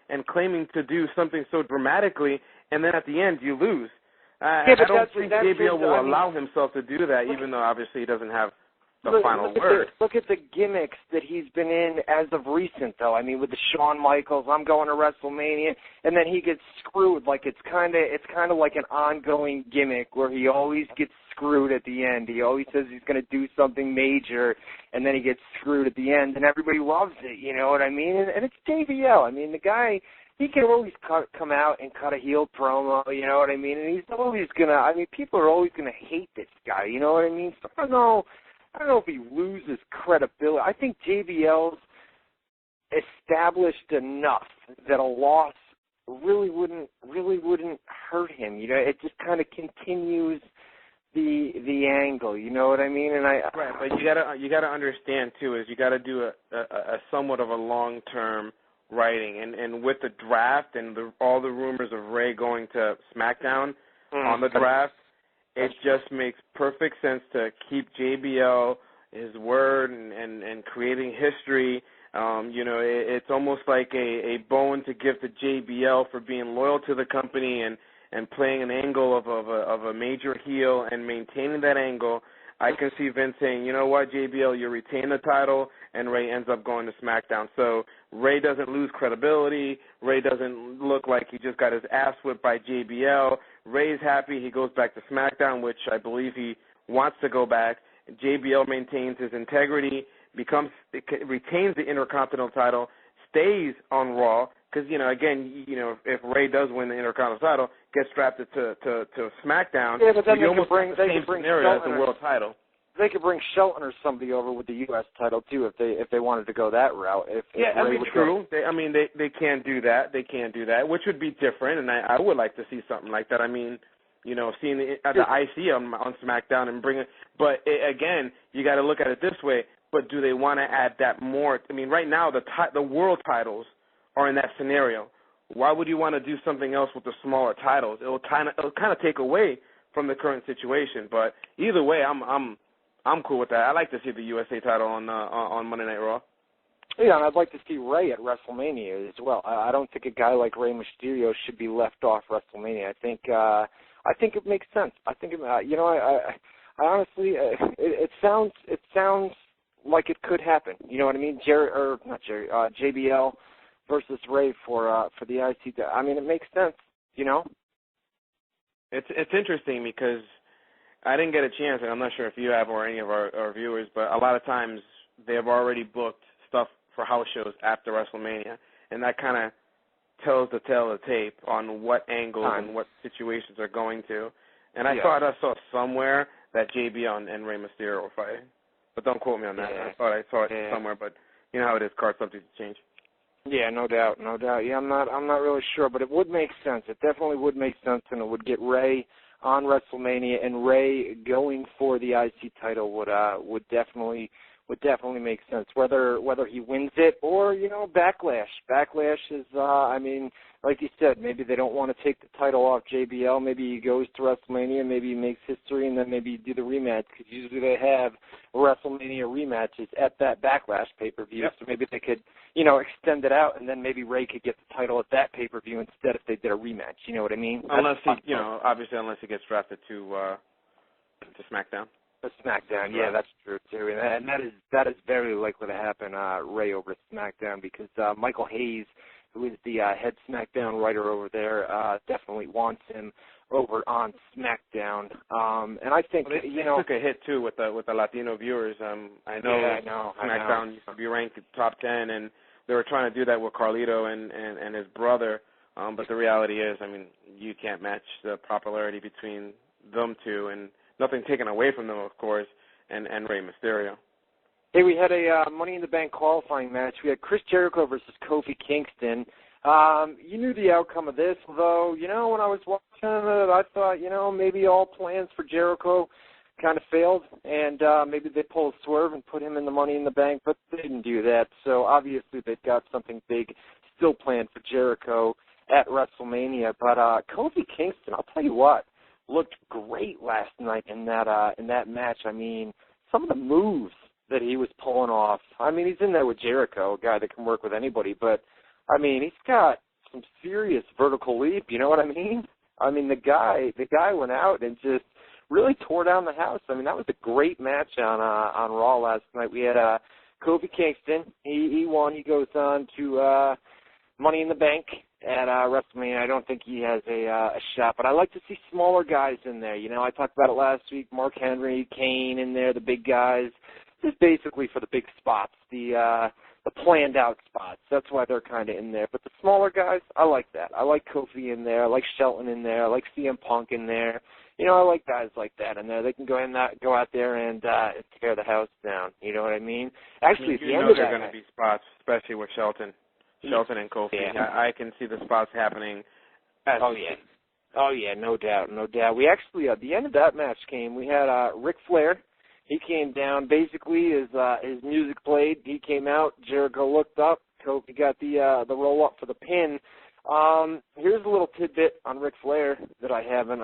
and claiming to do something so dramatically, and then at the end you lose. I don't think JBL will allow himself to do that, even though obviously he doesn't have the final word. Look at the gimmicks that he's been in as of recent, though. I mean, with the Shawn Michaels, I'm going to WrestleMania, and then he gets screwed. Like it's kind of like an ongoing gimmick where he always gets screwed at the end. He always says he's going to do something major, and then he gets screwed at the end, and everybody loves it. You know what I mean? And it's JBL. I mean, the guy. He can always come out and cut a heel promo, you know what I mean? And he's always people are always going to hate this guy, you know what I mean? So I don't know if he loses credibility. I think JBL's established enough that a loss really wouldn't hurt him. You know, it just kind of continues the angle, you know what I mean? And right, but you gotta understand too is you gotta do a somewhat of a long-term writing, and with the draft and all the rumors of Rey going to SmackDown on the draft, it just makes perfect sense to keep JBL, his word, and creating history. You know, it's almost like a bone to give to JBL for being loyal to the company and playing an angle of a major heel and maintaining that angle. I can see Vince saying, you know what, JBL, you retain the title, and Rey ends up going to SmackDown. So Rey doesn't lose credibility. Rey doesn't look like he just got his ass whipped by JBL. Rey's happy. He goes back to SmackDown, which I believe he wants to go back. JBL maintains his integrity, retains the Intercontinental title, stays on Raw, because, you know, again, you know, if Rey does win the Intercontinental title, gets drafted to SmackDown, yeah, but then they could bring scenario as the world title. They could bring Shelton or somebody over with the U.S. title too if they wanted to go that route. True. They can do that. They can do that, which would be different, and I would like to see something like that. I mean, you know, seeing the IC on SmackDown and bring it. But again, you got to look at it this way. But do they want to add that more? I mean, right now the world titles are in that scenario. Why would you want to do something else with the smaller titles? It'll kind of take away from the current situation. But either way, I'm cool with that. I like to see the USA title on Monday Night Raw. Yeah, and I'd like to see Rey at WrestleMania as well. I don't think a guy like Rey Mysterio should be left off WrestleMania. I think it makes sense. I think I honestly, it sounds like it could happen. You know what I mean? JBL versus Rey for the IC. I mean, it makes sense. You know. It's interesting because I didn't get a chance, and I'm not sure if you have or any of our viewers, but a lot of times they have already booked stuff for house shows after WrestleMania, and that kind of tells the tale of the tape on what angles and what situations are going to. And I thought I saw somewhere that JBL and Rey Mysterio were fighting, but don't quote me on that. I thought I saw it somewhere, but you know how it is, cards subject to change. Yeah, no doubt. Yeah, I'm not really sure, but it would make sense. It definitely would make sense, and it would get Rey on WrestleMania, and Rey going for the IC title would definitely make sense. Whether he wins it or, you know, Backlash. Backlash is, I mean, like you said, maybe they don't want to take the title off JBL. Maybe he goes to WrestleMania, maybe he makes history, and then maybe you do the rematch, because usually they have WrestleMania rematches at that Backlash pay-per-view. Yep. So maybe they could, you know, extend it out, and then maybe Rey could get the title at that pay-per-view instead if they did a rematch. You know what I mean? Unless he gets drafted to SmackDown. SmackDown, yeah, that's true too, and that is very likely to happen. Rey over to SmackDown, because Michael Hayes, who is the head SmackDown writer over there, definitely wants him over on SmackDown. And I think they took a hit too with the Latino viewers. I know SmackDown used to be ranked top 10, and they were trying to do that with Carlito and his brother. But the reality is, I mean, you can't match the popularity between them two, and nothing taken away from them, of course, and Rey Mysterio. Hey, we had a Money in the Bank qualifying match. We had Chris Jericho versus Kofi Kingston. You knew the outcome of this, although, you know, when I was watching it, I thought, you know, maybe all plans for Jericho kind of failed, and maybe they pulled a swerve and put him in the Money in the Bank, but they didn't do that. So obviously they've got something big still planned for Jericho at WrestleMania. But Kofi Kingston, I'll tell you what, looked great last night in that match. I mean, some of the moves that he was pulling off. I mean, he's in there with Jericho, a guy that can work with anybody, but I mean, he's got some serious vertical leap, you know what I mean? I mean, the guy went out and just really tore down the house. I mean, that was a great match on Raw last night. We had Kofi Kingston. He won. He goes on to Money in the Bank at WrestleMania. I don't think he has a shot, but I like to see smaller guys in there. You know, I talked about it last week. Mark Henry, Kane in there, the big guys. Just basically for the big spots, the planned out spots. That's why they're kind of in there. But the smaller guys, I like that. I like Kofi in there. I like Shelton in there. I like CM Punk in there. You know, I like guys like that in there. They can go out there and tear the house down. You know what I mean? Actually, at the end of that, there are going to be spots, especially with Shelton and Kofi. Yeah. I can see the spots happening. Oh yeah, no doubt. We actually at the end of that match we had Ric Flair. He came down. Basically, his music played. He came out. Jericho looked up. Kofi got the roll up for the pin. Here's a little tidbit on Ric Flair that I haven't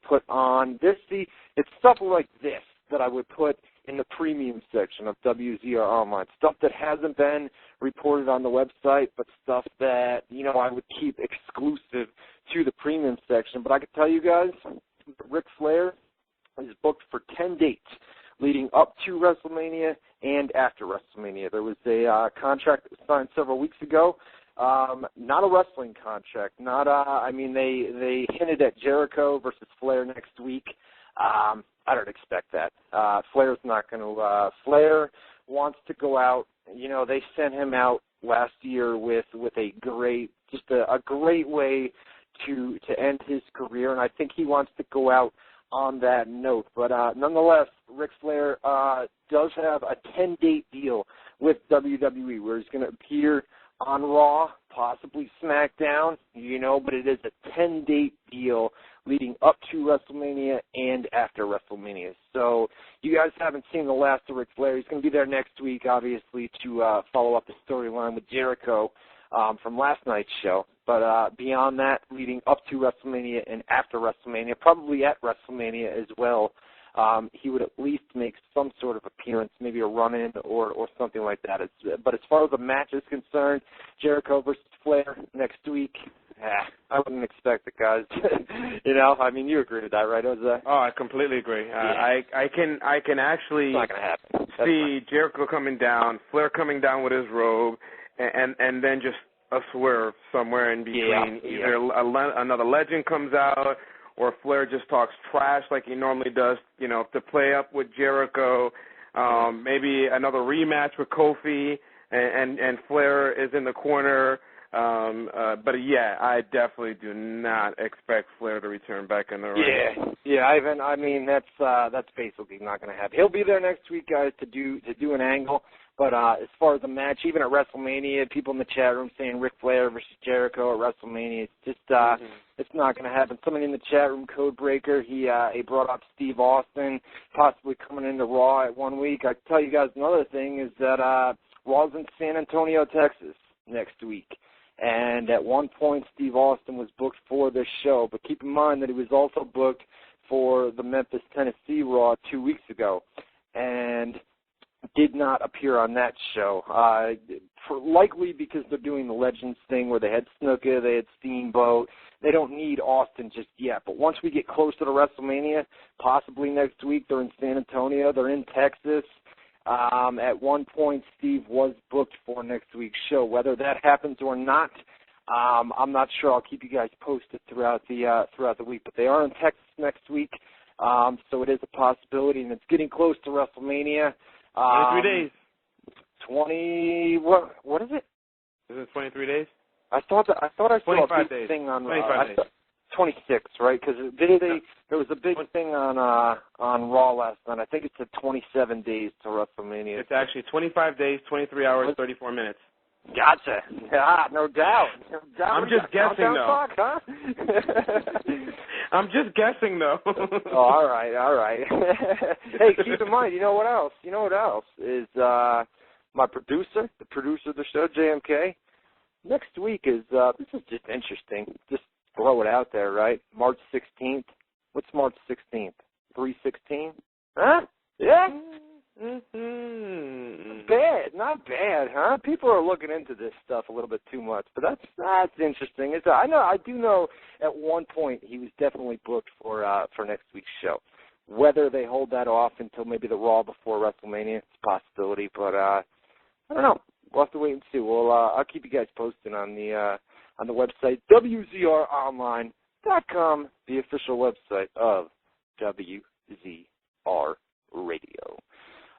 put on this. See, it's stuff like this that I would put in the premium section of WZR Online. Stuff that hasn't been reported on the website, but stuff that, you know, I would keep exclusive to the premium section. But I can tell you guys, Ric Flair is booked for 10 dates leading up to WrestleMania and after WrestleMania. There was a contract that was signed several weeks ago. Not a wrestling contract. They hinted at Jericho versus Flair next week. I don't expect that. Flair's not going to. Flair wants to go out. You know, they sent him out last year with a great way to end his career, and I think he wants to go out on that note. But nonetheless, Ric Flair does have a 10-date deal with WWE where he's going to appear on Raw, possibly SmackDown, you know, but it is a 10-date deal leading up to WrestleMania and after WrestleMania. So you guys haven't seen the last of Ric Flair. He's going to be there next week, obviously, to follow up the storyline with Jericho from last night's show. But beyond that, leading up to WrestleMania and after WrestleMania, probably at WrestleMania as well, he would at least make some sort of appearance, maybe a run-in or something like that. But as far as the match is concerned, Jericho versus Flair next week, I wouldn't expect it, guys. You know, I mean, you agree with that, right, Jose? Oh, I completely agree. Yeah. I can actually it's not gonna happen. see Jericho coming down, Flair coming down with his robe, and then just a swerve somewhere in between. Yeah. Either another legend comes out, or Flair just talks trash like he normally does, you know, to play up with Jericho. Maybe another rematch with Kofi, and Flair is in the corner. But yeah, I definitely do not expect Flair to return back in the ring. Yeah, Ivan. I mean, that's basically not going to happen. He'll be there next week, guys, to do an angle. But as far as the match, even at WrestleMania, people in the chat room saying Ric Flair versus Jericho at WrestleMania, it's just it's not going to happen. Somebody in the chat room, Codebreaker, he brought up Steve Austin possibly coming into Raw at 1 week. I can tell you guys another thing is that Raw's in San Antonio, Texas next week. And at one point, Steve Austin was booked for this show. But keep in mind that he was also booked for the Memphis, Tennessee Raw 2 weeks ago. And did not appear on that show, likely because they're doing the Legends thing where they had Snuka, they had Steamboat. They don't need Austin just yet. But once we get closer to WrestleMania, possibly next week, they're in San Antonio, they're in Texas. At one point, Steve was booked for next week's show. Whether that happens or not, I'm not sure. I'll keep you guys posted throughout the week. But they are in Texas next week, so it is a possibility, and it's getting close to WrestleMania. 23 days. 20. What is it? Is it 23 days? I thought I saw a big days. thing on 25 days. 26, right? Because there was a big thing on Raw last night. I think it said 27 days to WrestleMania. It's actually 25 days, 23 hours, 34 minutes. Gotcha. Yeah, no doubt. I'm just guessing, though. Talk, huh? I'm just guessing, though. Oh, all right. Hey, keep in mind, you know what else is my producer, the producer of the show, JMK. Next week is this is just interesting. Just throw it out there, right? March 16th. What's March 16th? 3/16? Huh? Yeah. Mm-hmm. Not bad. bad, huh? People are looking into this stuff a little bit too much, but that's interesting. I do know at one point he was definitely booked for next week's show. Whether they hold that off until maybe the Raw before WrestleMania, it's a possibility, but I don't know. We'll have to wait and see. I'll keep you guys posted on the website WZROnline.com, the official website of WZR Radio.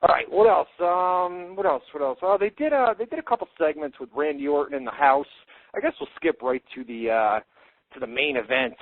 All right, what else? Oh, they did a couple segments with Randy Orton in the house. I guess we'll skip right to the main event